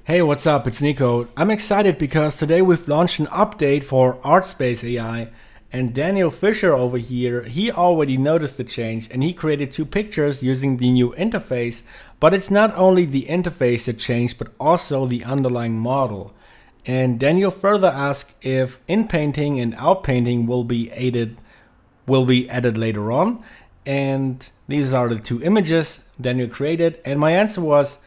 Hey, what's up? It's Nico. I'm excited because today we've launched an update for ArtSpace.ai, and Daniel Fisher over here, he already noticed the change and he created two pictures using the new interface. But it's not only the interface that changed, but also the underlying model. And Daniel further asked if in-painting and out-painting will be added later on. And these are the two images Daniel created, and my answer was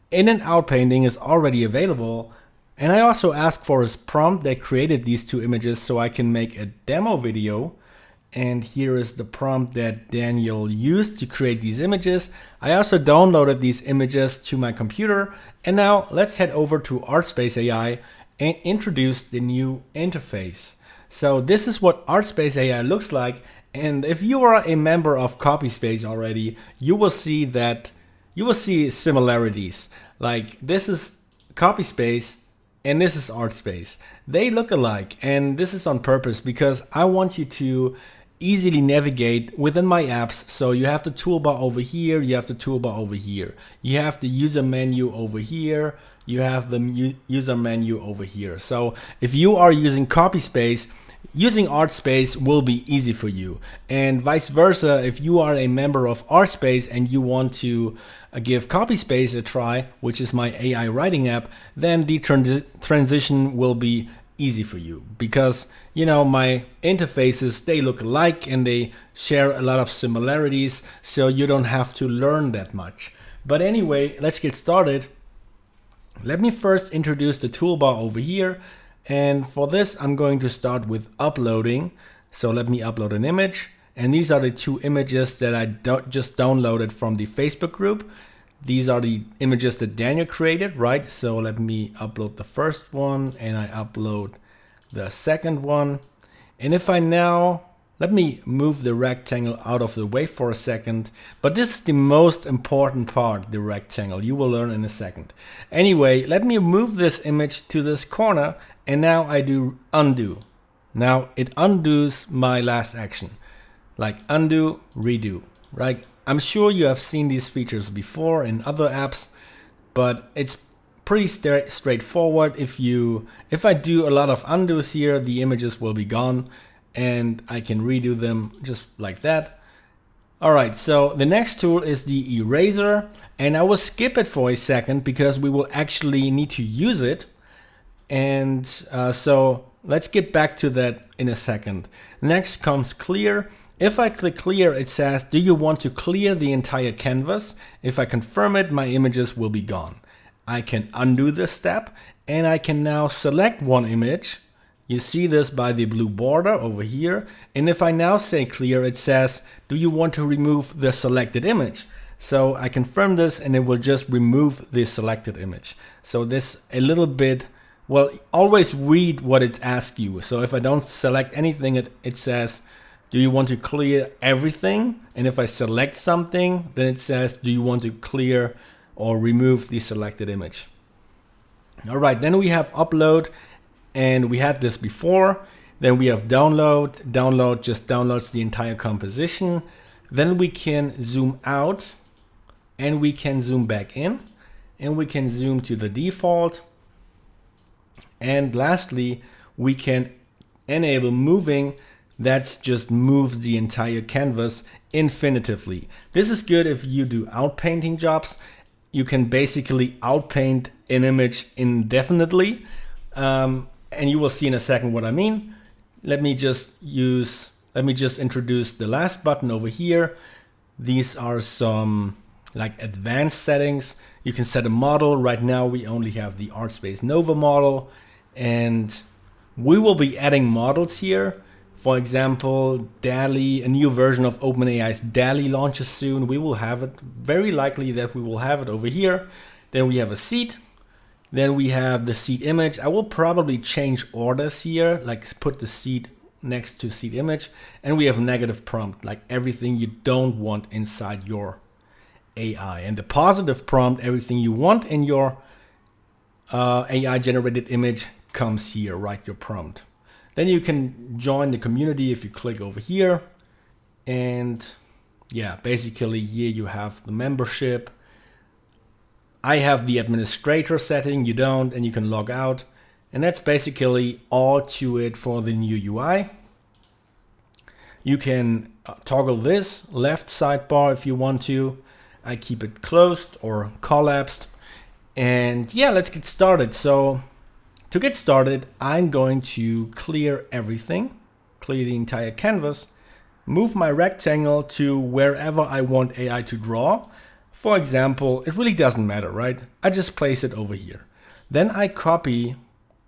in and out painting is already available. And I also asked for his prompt that created these two images so I can make a demo video. And here is the prompt that Daniel used to create these images. I also downloaded these images to my computer. And now let's head over to ArtSpace.ai and introduce the new interface. So this is what ArtSpace.ai looks like. And if you are a member of CopySpace already, you will see similarities. Like this is CopySpace and this is ArtSpace. They look alike, and this is on purpose because I want you to easily navigate within my apps. So you have the toolbar over here, you have the toolbar over here, you have the user menu over here, you have the user menu over here. So if you are using CopySpace, using ArtSpace will be easy for you, and vice versa. If you are a member of ArtSpace and you want to give CopySpace a try, which is my AI writing app, then the transition will be easy for you because my interfaces, they look alike and they share a lot of similarities, so you don't have to learn that much. But anyway, let's get started. Let me first introduce the toolbar over here. And for this, I'm going to start with uploading. So let me upload an image. And these are the two images that I just downloaded from the Facebook group. These are the images that Daniel created, right? So let me upload the first one and I upload the second one. And if I now, let me move the rectangle out of the way for a second. But this is the most important part, the rectangle. You will learn in a second. Anyway, let me move this image to this corner. And now I do undo. Now it undoes my last action. Like undo, redo, right? I'm sure you have seen these features before in other apps, but it's pretty straightforward. If I do a lot of undos here, the images will be gone and I can redo them just like that. All right, so the next tool is the eraser, and I will skip it for a second because we will actually need to use it. And so let's get back to that in a second. Next comes clear. If I click clear, it says, do you want to clear the entire canvas? If I confirm it, my images will be gone. I can undo this step and I can now select one image. You see this by the blue border over here. And if I now say clear, it says, do you want to remove the selected image? So I confirm this and it will just remove the selected image. So this a little bit, well, always read what it asks you. So if I don't select anything, it says, do you want to clear everything? And if I select something, then it says, do you want to clear or remove the selected image? All right, then we have upload, and we had this before. Then we have download. Download just downloads the entire composition. Then we can zoom out and we can zoom back in and we can zoom to the default. And lastly, we can enable moving. That's just moves the entire canvas infinitively. This is good if you do outpainting jobs. You can basically outpaint an image indefinitely. And you will see in a second what I mean. Let me just introduce the last button over here. These are some like advanced settings. You can set a model. Right now we only have the ArtSpace Nova model, and we will be adding models here. For example, DALL-E, a new version of OpenAI's DALL-E launches soon. We will have it, very likely that we will have it over here. Then we have a seat. Then we have the seat image. I will probably change orders here, like put the seat next to seat image. And we have negative prompt, like everything you don't want inside your AI. And the positive prompt, everything you want in your AI generated image comes here, write your prompt. Then you can join the community if you click over here. And yeah, basically here you have the membership. I have the administrator setting, you don't, and you can log out. And that's basically all to it for the new UI. You can toggle this left sidebar if you want to. I keep it closed or collapsed. And yeah, let's get started. So to get started, I'm going to clear everything, clear the entire canvas, move my rectangle to wherever I want AI to draw. For example, it really doesn't matter, right? I just place it over here. Then I copy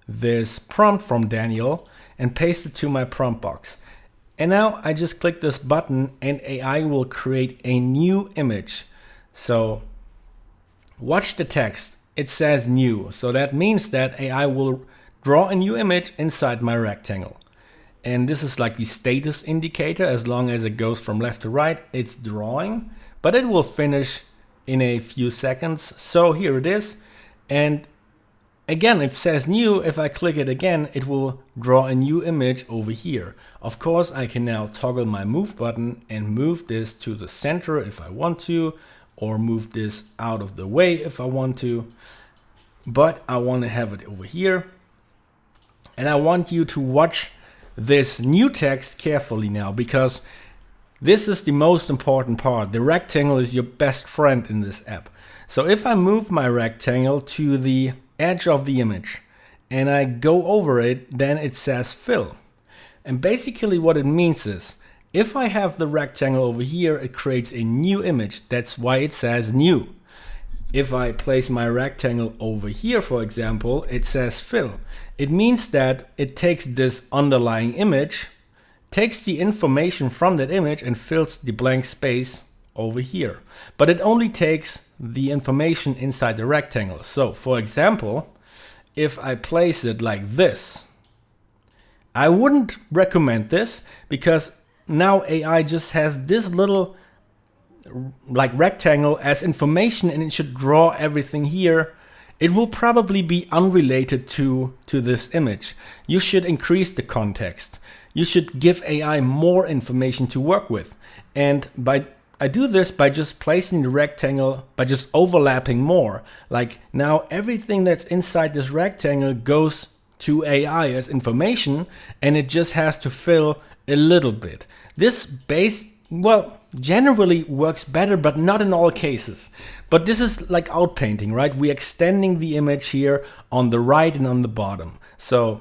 this prompt from Daniel and paste it to my prompt box. And now I just click this button and AI will create a new image. So watch the text. It says new. So that means that AI will draw a new image inside my rectangle. And this is like the status indicator. As long as it goes from left to right, it's drawing, but it will finish in a few seconds. So here it is. And again, it says new. If I click it again, it will draw a new image over here. Of course, I can now toggle my move button and move this to the center if I want to, or move this out of the way if I want to. But I want to have it over here. And I want you to watch this new text carefully now, because this is the most important part. The rectangle is your best friend in this app. So if I move my rectangle to the edge of the image and I go over it, then it says fill. And basically what it means is, if I have the rectangle over here, it creates a new image. That's why it says new. If I place my rectangle over here, for example, it says fill. It means that it takes this underlying image, takes the information from that image and fills the blank space over here. But it only takes the information inside the rectangle. So for example, if I place it like this, I wouldn't recommend this, because now AI just has this little like rectangle as information and it should draw everything here. It will probably be unrelated to this image. You should increase the context. You should give AI more information to work with. And I do this by just placing the rectangle, by just overlapping more. Like now everything that's inside this rectangle goes to AI as information, and it just has to fill a little bit. This generally works better, but not in all cases. But this is like outpainting, right? We're extending the image here on the right and on the bottom. So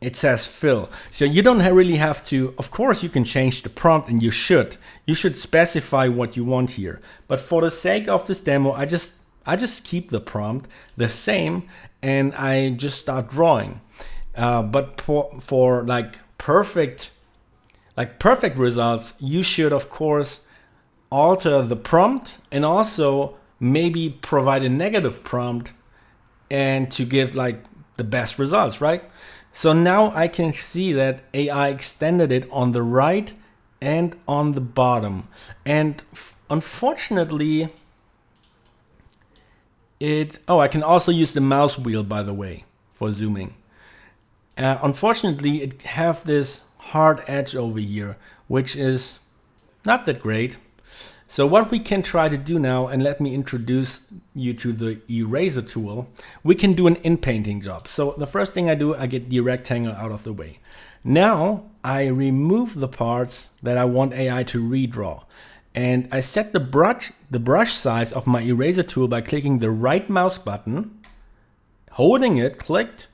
it says fill. So you don't really have to, of course you can change the prompt, and you should specify what you want here. But for the sake of this demo, I just keep the prompt the same and I just start drawing. But for perfect results, you should of course alter the prompt and also maybe provide a negative prompt and to give like the best results, right? So now I can see that AI extended it on the right and on the bottom. And unfortunately, I can also use the mouse wheel, by the way, for zooming. Unfortunately, it have this hard edge over here, which is not that great. So what we can try to do now, and let me introduce you to the eraser tool, we can do an in-painting job. So the first thing I do, I get the rectangle out of the way. Now I remove the parts that I want AI to redraw. And I set the brush size of my eraser tool by clicking the right mouse button, holding it, clicked,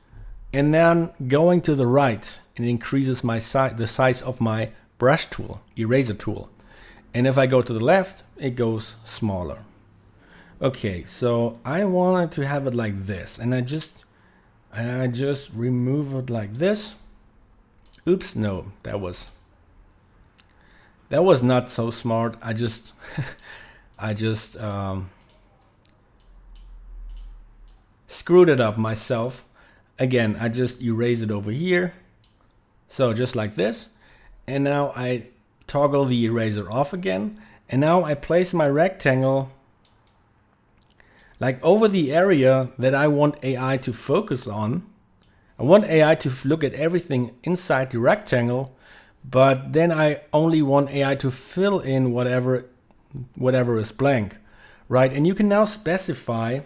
and then going to the right. It increases the size of my brush tool, eraser tool. And if I go to the left, it goes smaller. Okay, so I wanted to have it like this, and I just remove it like this. Oops, no, that was not so smart. I just screwed it up myself. Again, I just erase it over here. So just like this. And now I toggle the eraser off again. And now I place my rectangle like over the area that I want AI to focus on. I want AI to look at everything inside the rectangle, but then I only want AI to fill in whatever is blank, right? And you can now specify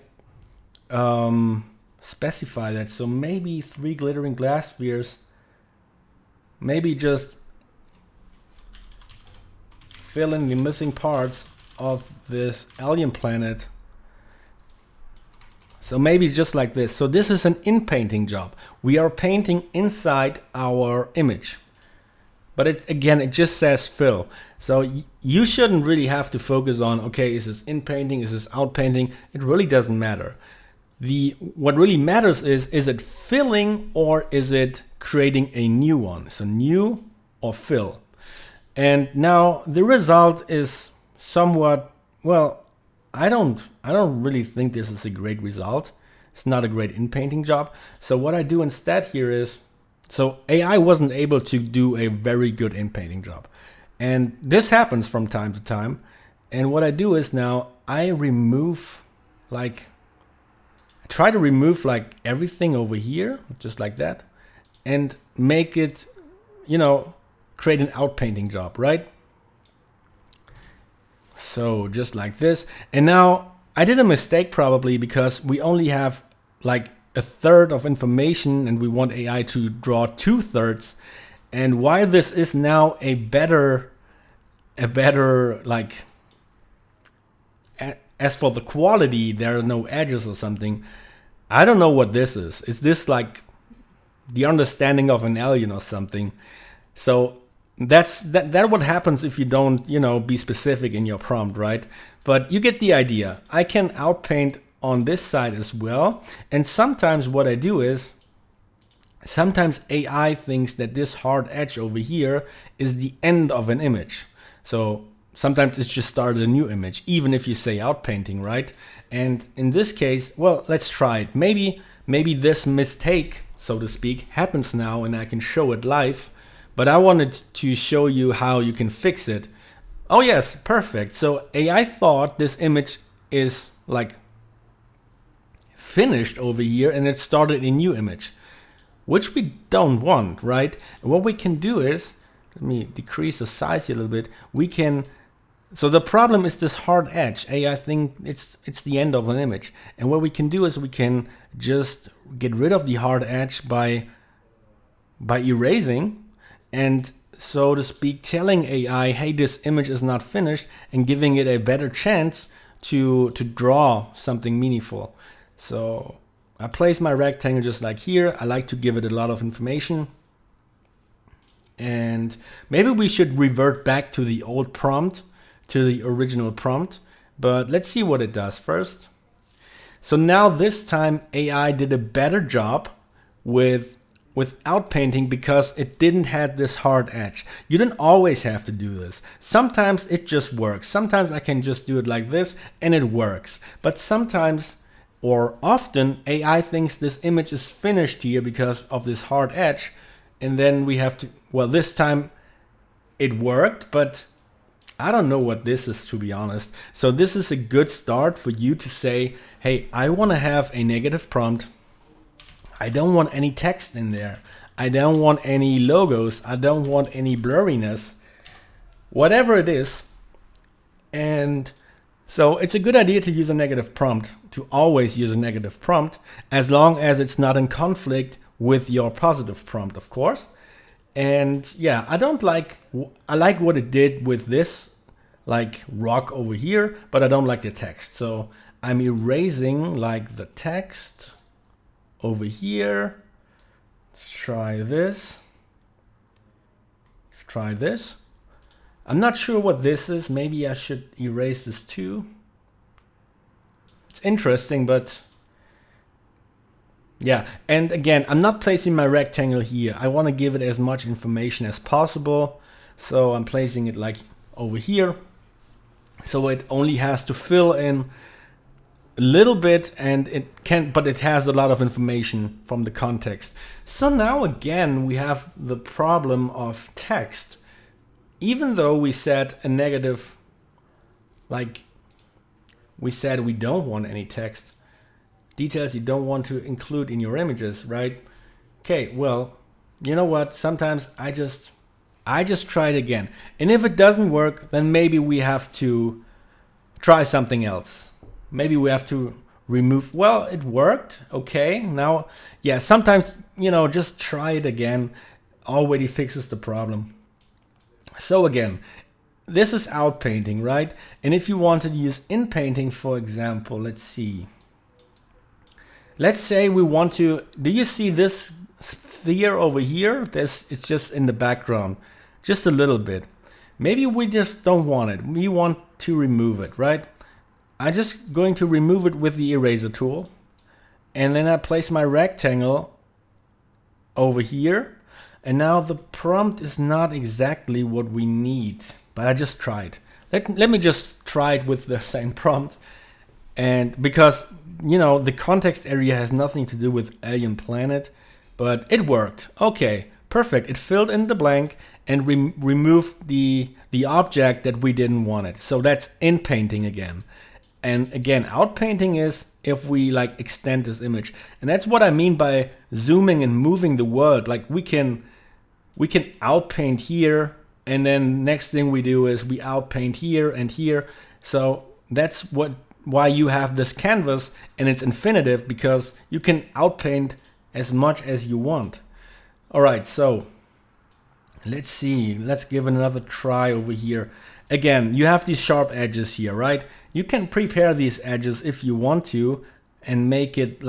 that. So maybe 3 glittering glass spheres, maybe just fill in the missing parts of this alien planet. So maybe just like this. So this is an in-painting job. We are painting inside our image. But it just says fill. So you shouldn't really have to focus on, okay, is this in-painting, is this out-painting? It really doesn't matter. What really matters is it filling or is it creating a new one? So new or fill. And now the result is somewhat, well, I don't really think this is a great result. It's not a great in-painting job. So what I do instead here is, so AI wasn't able to do a very good in-painting job. And this happens from time to time. And what I do is now I try to remove like everything over here, just like that, and make it, create an outpainting job, right? So just like this. And now I did a mistake probably because we only have like 1/3 of information and we want AI to draw 2/3. And while this is now a better like, as for the quality, there are no edges or something. I don't know what this is. Is this like the understanding of an alien or something? So that's what happens if you don't, be specific in your prompt, right? But you get the idea. I can outpaint on this side as well. And sometimes what I do is, sometimes AI thinks that this hard edge over here is the end of an image. So sometimes it's just started a new image, even if you say outpainting, right? And in this case, well, let's try it. Maybe this mistake, so to speak, happens now and I can show it live. But I wanted to show you how you can fix it. Oh yes, perfect. So AI thought this image is like finished over here and it started a new image, which we don't want, right? And what we can do is, let me decrease the size here a little bit. So the problem is this hard edge. AI think it's the end of an image. And what we can do is we can just get rid of the hard edge by erasing, and so to speak, telling AI, hey, this image is not finished, and giving it a better chance to draw something meaningful. So I place my rectangle just like here. I like to give it a lot of information. And maybe we should revert back to the old prompt, to the original prompt, but let's see what it does first. So now this time AI did a better job without painting because it didn't have this hard edge. You don't always have to do this. Sometimes it just works. Sometimes I can just do it like this and it works. But sometimes, or often, AI thinks this image is finished here because of this hard edge. And then we have to, well, this time it worked, but I don't know what this is, to be honest. So this is a good start for you to say, hey, I want to have a negative prompt. I don't want any text in there. I don't want any logos. I don't want any blurriness, whatever it is. And so it's a good idea to use a negative prompt, to always use a negative prompt, as long as it's not in conflict with your positive prompt, of course. And yeah, I like what it did with this, like rock over here, but I don't like the text. So I'm erasing like the text over here. Let's try this. Let's try this. I'm not sure what this is. Maybe I should erase this too. It's interesting, but yeah. And again, I'm not placing my rectangle here. I want to give it as much information as possible. So I'm placing it like over here. So it only has to fill in a little bit, and but it has a lot of information from the context. So now again, we have the problem of text. Even though we set a negative, like we said we don't want any text, details you don't want to include in your images, right? Okay, well, you know what? Sometimes I just try it again. And if it doesn't work, then maybe we have to try something else. Maybe we have to remove. Well, it worked. Okay. Now, yeah, sometimes, just try it again. Already fixes the problem. So again, this is out painting, right? And if you want to use in painting, for example, let's see. Let's say we want to, do you see this sphere over here? It's just in the background, just a little bit. Maybe we just don't want it. We want to remove it, right? I'm just going to remove it with the eraser tool. And then I place my rectangle over here. And now the prompt is not exactly what we need, but I just tried. Let me just try it with the same prompt. And because, the context area has nothing to do with Alien Planet, but it worked. Okay, perfect. It filled in the blank and removed the object that we didn't want it. So that's in painting again. And again, out painting is if we extend this image. And that's what I mean by zooming and moving the world. Like we can outpaint here, and then next thing we do is we outpaint here and here. So that's why you have this canvas, and it's infinitive, because you can outpaint as much as you want. All right, so let's see. Let's give it another try over here. Again, you have these sharp edges here, right? You can prepare these edges if you want to and make it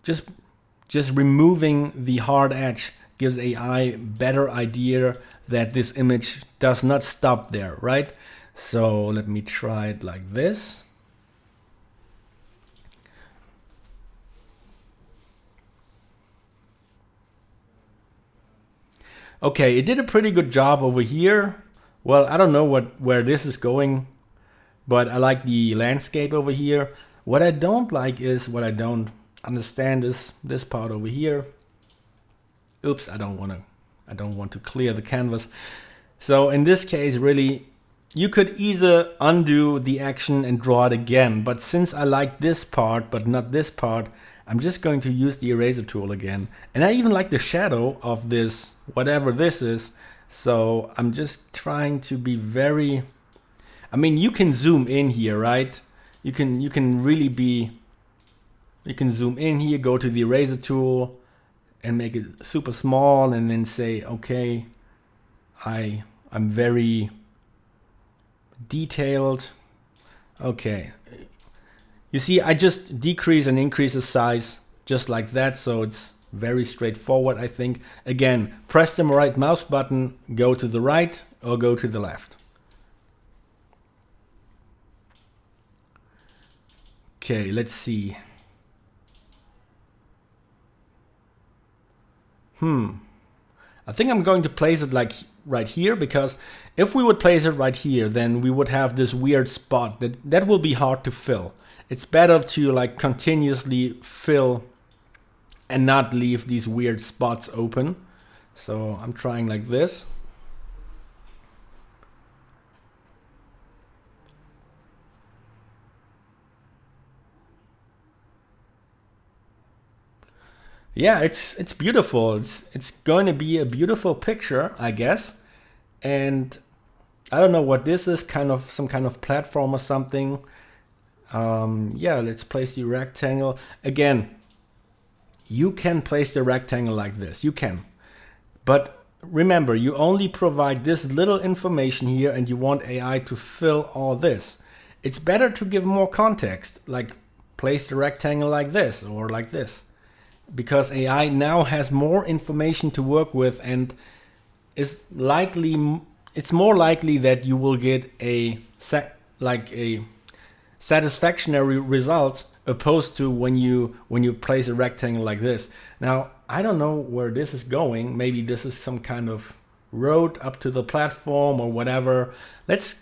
just removing the hard edge gives AI better idea that this image does not stop there, right? So let me try it like this. Okay, it did a pretty good job over here. Well, I don't know where this is going, but I like the landscape over here. What I don't like is, what I don't understand is this part over here. Oops, I don't want to clear the canvas. So in this case, really, you could either undo the action and draw it again, but since I like this part but not this part, I'm just going to use the eraser tool again. And I even like the shadow of this, whatever this is. So I'm just trying to be very, you can zoom in here, right? You can really be, you can zoom in here, go to the eraser tool and make it super small, and then say, okay, I'm very detailed. Okay. You see, I just decrease and increase the size just like that. So it's very straightforward, I think. Again, press the right mouse button, go to the right or go to the left. Okay, let's see. I think I'm going to place it right here, because if we would place it right here, then we would have this weird spot that will be hard to fill. It's better to continuously fill and not leave these weird spots open. So I'm trying like this. Yeah, it's beautiful. It's going to be a beautiful picture, I guess. And I don't know what this is, some kind of platform or something. Yeah, let's place the rectangle. Again, you can place the rectangle like this. You can. But remember, you only provide this little information here and you want AI to fill all this. It's better to give more context, like place the rectangle like this or like this. Because AI now has more information to work with, and it's more likely that you will get a satisfactory result opposed to when you place a rectangle like this. Now, I don't know where this is going. Maybe this is some kind of road up to the platform or whatever. Let's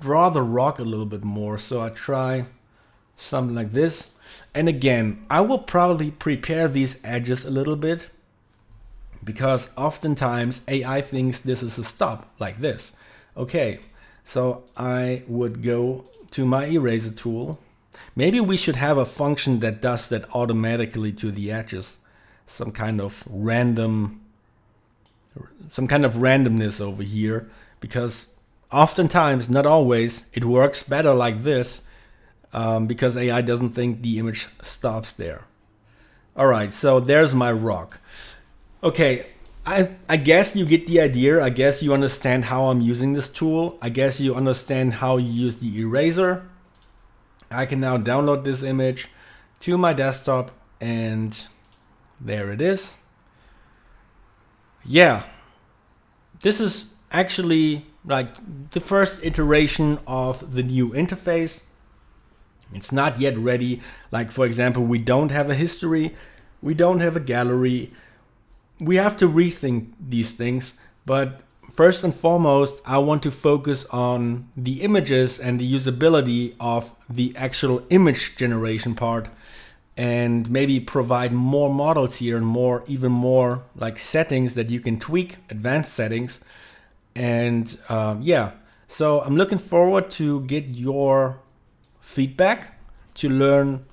draw the rock a little bit more. So I try something like this. And again, I will probably prepare these edges a little bit, because oftentimes AI thinks this is a stop like this. Okay, so I would go to my eraser tool. Maybe we should have a function that does that automatically to the edges. Some kind of randomness over here, because oftentimes, not always, it works better like this because AI doesn't think the image stops there. All right, so there's my rock. Okay, I guess you get the idea. I guess you understand how I'm using this tool. I guess you understand how you use the eraser. I can now download this image to my desktop, and there it is. Yeah, this is actually like the first iteration of the new interface. It's not yet ready. Like, for example, we don't have a history, we don't have a gallery. We have to rethink these things, but first and foremost, I want to focus on the images and the usability of the actual image generation part, and maybe provide more models here and even more like settings that you can tweak, advanced settings. And yeah, so I'm looking forward to get your feedback, to learn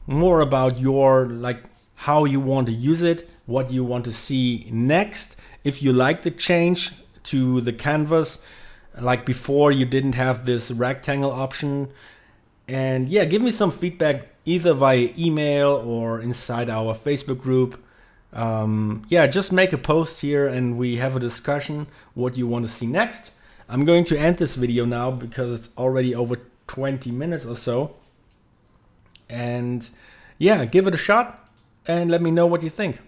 more about your like how you want to use it, what you want to see next. If you like the change to the canvas, like before you didn't have this rectangle option. And yeah, give me some feedback either via email or inside our Facebook group. Yeah, just make a post here and we have a discussion what you want to see next. I'm going to end this video now because it's already over 20 minutes or so. And yeah, give it a shot and let me know what you think.